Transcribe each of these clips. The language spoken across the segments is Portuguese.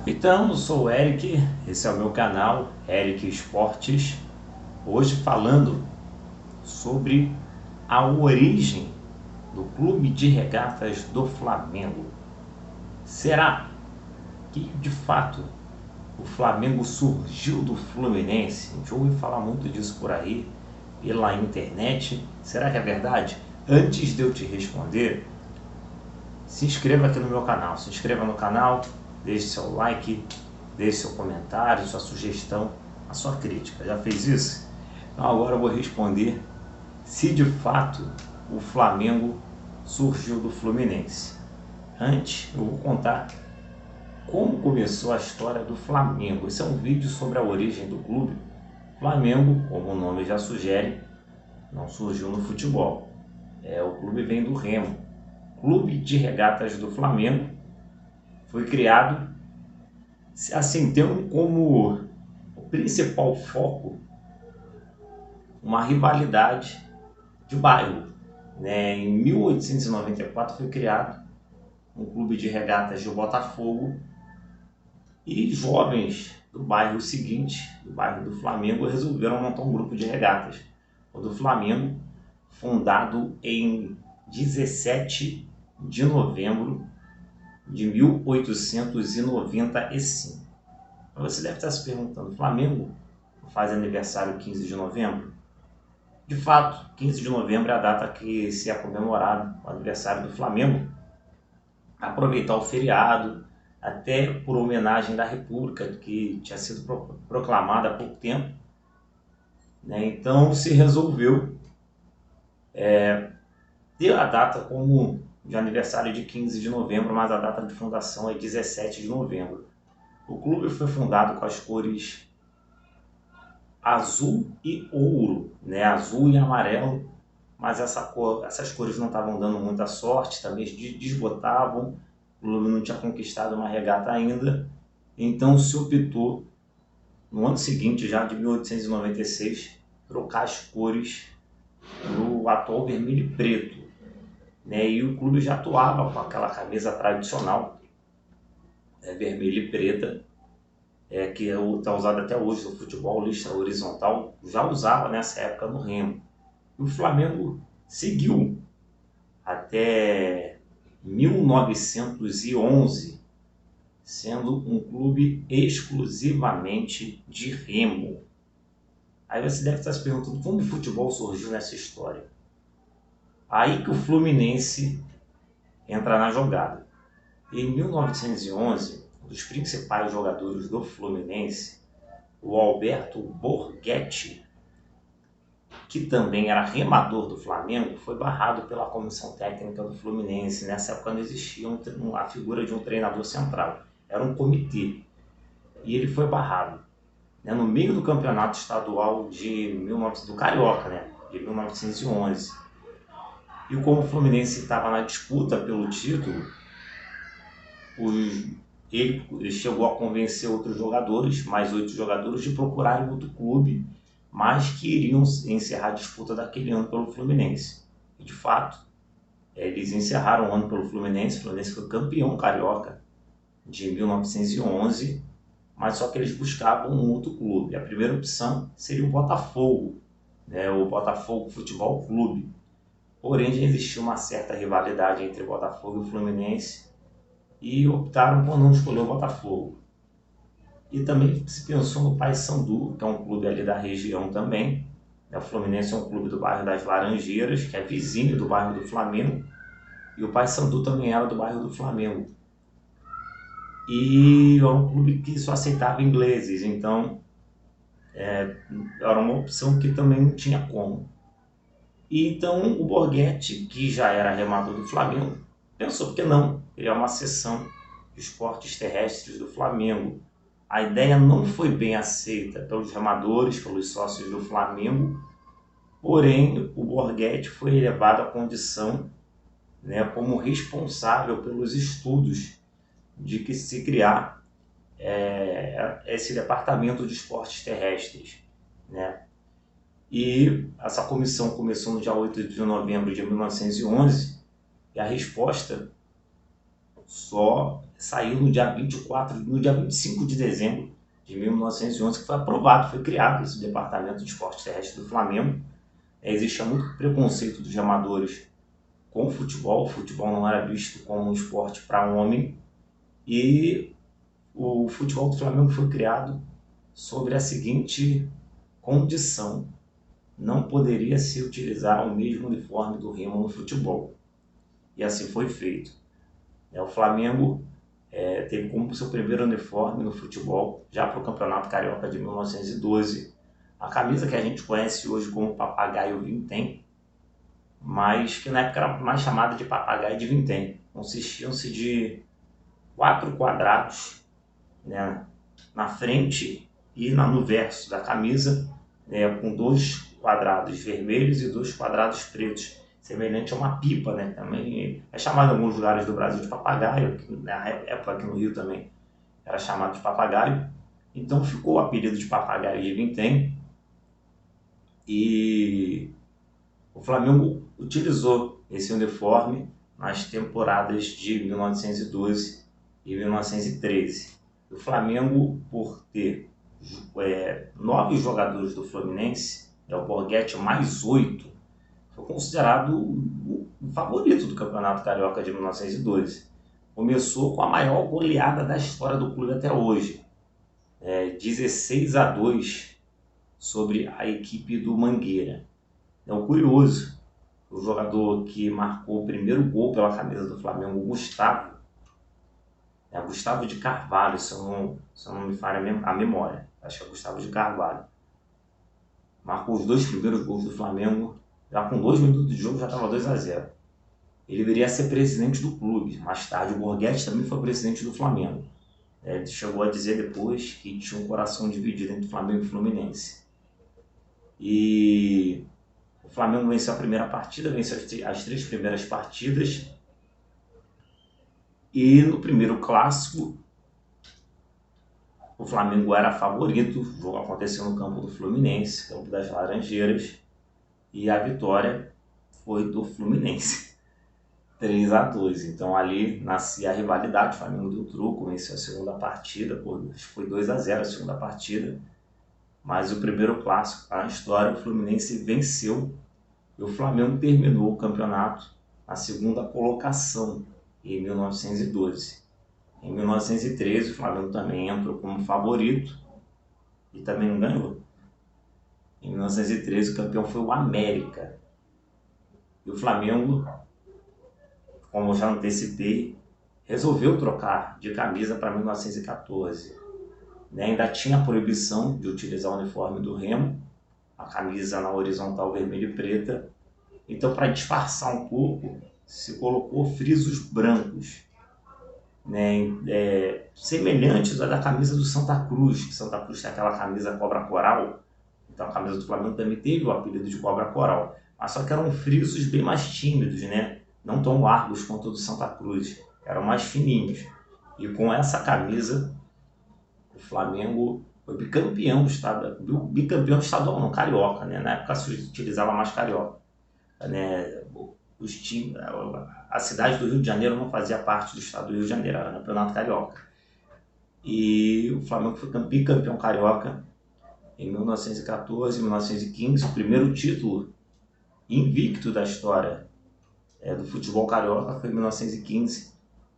Então, eu sou o Eric, esse é o meu canal, Eric Esportes. Hoje falando sobre a origem do Clube de Regatas do Flamengo. Será que de fato o Flamengo surgiu do Fluminense? A gente ouve falar muito disso por aí, pela internet. Será que é verdade? Antes de eu te responder, se inscreva aqui no meu canal, se inscreva no canal, deixe seu like, deixe seu comentário, sua sugestão, a sua crítica. Já fez isso? Então agora eu vou responder se de fato o Flamengo surgiu do Fluminense. Antes eu vou contar como começou a história do Flamengo. Esse é um vídeo sobre a origem do clube. Flamengo, como o nome já sugere, não surgiu no futebol. O clube vem do Remo. Clube de Regatas do Flamengo foi criado assim, tendo como o principal foco uma rivalidade de bairro. Em 1894 foi criado um clube de regatas de Botafogo e jovens do bairro seguinte, do bairro do Flamengo, resolveram montar um grupo de regatas. O do Flamengo, fundado em 17 de novembro de 1895. Você deve estar se perguntando, o Flamengo faz aniversário 15 de novembro? De fato, 15 de novembro é a data que se é comemorado o aniversário do Flamengo. Aproveitar o feriado, até por homenagem da República, que tinha sido proclamada há pouco tempo. Então se resolveu ter a data como de aniversário de 15 de novembro, mas a data de fundação é 17 de novembro. O clube foi fundado com as cores azul e ouro, azul e amarelo, mas essas cores não estavam dando muita sorte, também desbotavam, o clube não tinha conquistado uma regata ainda, então se optou, no ano seguinte, já de 1896, trocar as cores para o atual vermelho e preto. E o clube já atuava com aquela camisa tradicional, vermelha e preta, que está usada até hoje no futebol, listra horizontal, já usava nessa época no Remo. E o Flamengo seguiu até 1911, sendo um clube exclusivamente de Remo. Aí você deve estar se perguntando como o futebol surgiu nessa história. Aí que o Fluminense entra na jogada. Em 1911, um dos principais jogadores do Fluminense, o Alberto Borghetti, que também era remador do Flamengo, foi barrado pela comissão técnica do Fluminense. Nessa época não existia a figura de um treinador central, era um comitê. E ele foi barrado no meio do campeonato estadual do Carioca, de 1911. E como o Fluminense estava na disputa pelo título, ele chegou a convencer outros jogadores, mais 8 jogadores, de procurarem outro clube, mas que iriam encerrar a disputa daquele ano pelo Fluminense. E de fato, eles encerraram o ano pelo Fluminense. O Fluminense foi campeão carioca de 1911, mas só que eles buscavam um outro clube. A primeira opção seria o Botafogo, o Botafogo Futebol Clube. Porém, já existia uma certa rivalidade entre o Botafogo e o Fluminense e optaram por não escolher o Botafogo. E também se pensou no Paysandu, que é um clube ali da região também. O Fluminense é um clube do bairro das Laranjeiras, que é vizinho do bairro do Flamengo, e o Paysandu também era do bairro do Flamengo. E era um clube que só aceitava ingleses, então era uma opção que também não tinha como. E então o Borghetti, que já era remador do Flamengo, pensou, por que não criar uma seção de esportes terrestres do Flamengo? A ideia não foi bem aceita pelos remadores, pelos sócios do Flamengo, porém o Borghetti foi elevado à condição como responsável pelos estudos de que se criar esse departamento de esportes terrestres. E essa comissão começou no dia 8 de novembro de 1911 e a resposta só saiu no dia 25 de dezembro de 1911, que foi aprovado, foi criado esse Departamento de Esporte Terrestre do Flamengo. Existia muito preconceito dos amadores com o futebol não era visto como um esporte para homem, e o futebol do Flamengo foi criado sobre a seguinte condição: não poderia se utilizar o mesmo uniforme do Remo no futebol. E assim foi feito. O Flamengo teve como seu primeiro uniforme no futebol, já para o Campeonato Carioca de 1912, a camisa que a gente conhece hoje como papagaio vintém, mas que na época era mais chamada de papagaio de vintém. Consistiam-se de 4 quadrados, né, na frente e no verso da camisa, com 2 quadrados vermelhos e 2 quadrados pretos, semelhante a uma pipa, né? Também é chamado em alguns lugares do Brasil de papagaio, na época aqui no Rio também era chamado de papagaio. Então ficou o apelido de papagaio de vintém, e o Flamengo utilizou esse uniforme nas temporadas de 1912 e 1913. O Flamengo, por ter 9 jogadores do Fluminense, o Borghetti mais 8, foi considerado o favorito do Campeonato Carioca de 1912. Começou com a maior goleada da história do clube até hoje, 16-2 sobre a equipe do Mangueira. O curioso, o jogador que marcou o primeiro gol pela camisa do Flamengo, o Gustavo, Gustavo de Carvalho, se eu não me falha a memória, acho que é Gustavo de Carvalho, marcou os 2 primeiros gols do Flamengo, já com 2 minutos de jogo já estava 2-0. Ele viria a ser presidente do clube. Mais tarde o Borghetti também foi presidente do Flamengo. Ele chegou a dizer depois que tinha um coração dividido entre Flamengo e Fluminense. E o Flamengo venceu a primeira partida, venceu as 3 primeiras partidas. E no primeiro clássico, o Flamengo era favorito. O jogo aconteceu no campo do Fluminense, campo das Laranjeiras, e a vitória foi do Fluminense, 3-2. Então ali nascia a rivalidade. O Flamengo deu truco, venceu a segunda partida, foi 2-0 a segunda partida. Mas o primeiro clássico na história, o Fluminense venceu, e o Flamengo terminou o campeonato na segunda colocação, em 1912. Em 1913, o Flamengo também entrou como favorito e também não ganhou. Em 1913, o campeão foi o América. E o Flamengo, como eu já antecipei, resolveu trocar de camisa para 1914. Ainda tinha a proibição de utilizar o uniforme do Remo, a camisa na horizontal vermelha e preta. Então, para disfarçar um pouco, se colocou frisos brancos, semelhantes à da camisa do Santa Cruz, que Santa Cruz tem aquela camisa cobra coral. Então a camisa do Flamengo também teve o apelido de cobra coral, mas só que eram frisos bem mais tímidos, não tão largos quanto o do Santa Cruz, eram mais fininhos. E com essa camisa o Flamengo foi bicampeão estadual, não, carioca, na época se utilizava mais carioca. Os times, a cidade do Rio de Janeiro não fazia parte do estado do Rio de Janeiro, era o Campeonato Carioca. E o Flamengo foi bicampeão carioca em 1914 e 1915, o primeiro título invicto da história do futebol carioca foi em 1915,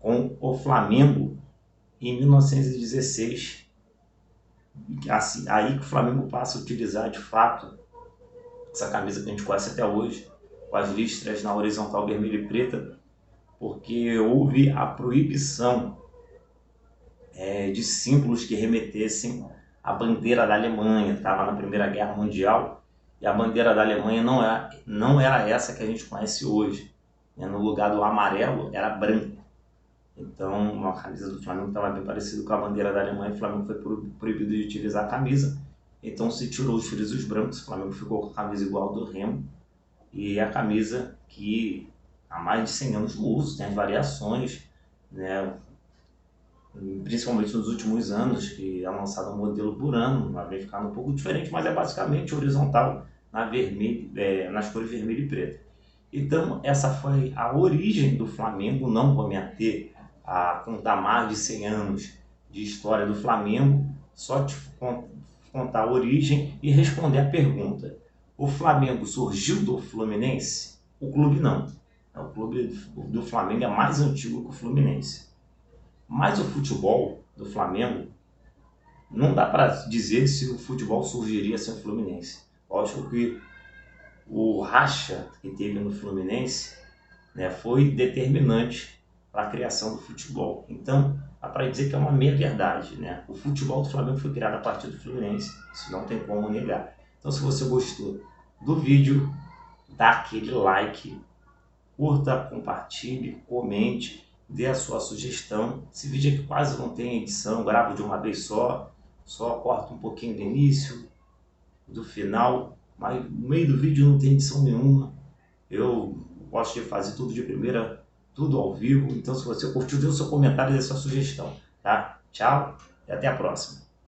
com o Flamengo. Em 1916, assim, aí que o Flamengo passa a utilizar de fato essa camisa que a gente conhece até hoje, com as listras na horizontal vermelha e preta, porque houve a proibição de símbolos que remetessem à bandeira da Alemanha. Estava na Primeira Guerra Mundial e a bandeira da Alemanha não era essa que a gente conhece hoje. No lugar do amarelo era branco. Então a camisa do Flamengo estava bem parecida com a bandeira da Alemanha. O Flamengo foi proibido de utilizar a camisa, então se tirou os frisos brancos. O Flamengo ficou com a camisa igual do Remo, e a camisa que há mais de 100 anos no uso, tem as variações, principalmente nos últimos anos, que é lançado um modelo por ano, vem ficando um pouco diferente, mas é basicamente horizontal nas cores vermelho e preto. Então essa foi a origem do Flamengo. Não vou me ater a contar mais de 100 anos de história do Flamengo, só te contar a origem e responder a pergunta: o Flamengo surgiu do Fluminense? O clube não. O clube do Flamengo é mais antigo que o Fluminense. Mas o futebol do Flamengo, não dá para dizer se o futebol surgiria sem o Fluminense. Lógico que o racha que teve no Fluminense, né, foi determinante para a criação do futebol. Então, dá para dizer que é uma meia-verdade, né? O futebol do Flamengo foi criado a partir do Fluminense, isso não tem como negar. Então, se você gostou do vídeo, dá aquele like, curta, compartilhe, comente, dê a sua sugestão. Esse vídeo aqui quase não tem edição, gravo de uma vez só corto um pouquinho do início, do final, mas no meio do vídeo não tem edição nenhuma. Eu gosto de fazer tudo de primeira, tudo ao vivo. Então, se você curtiu, dê o seu comentário e dê a sua sugestão, tá? Tchau e até a próxima.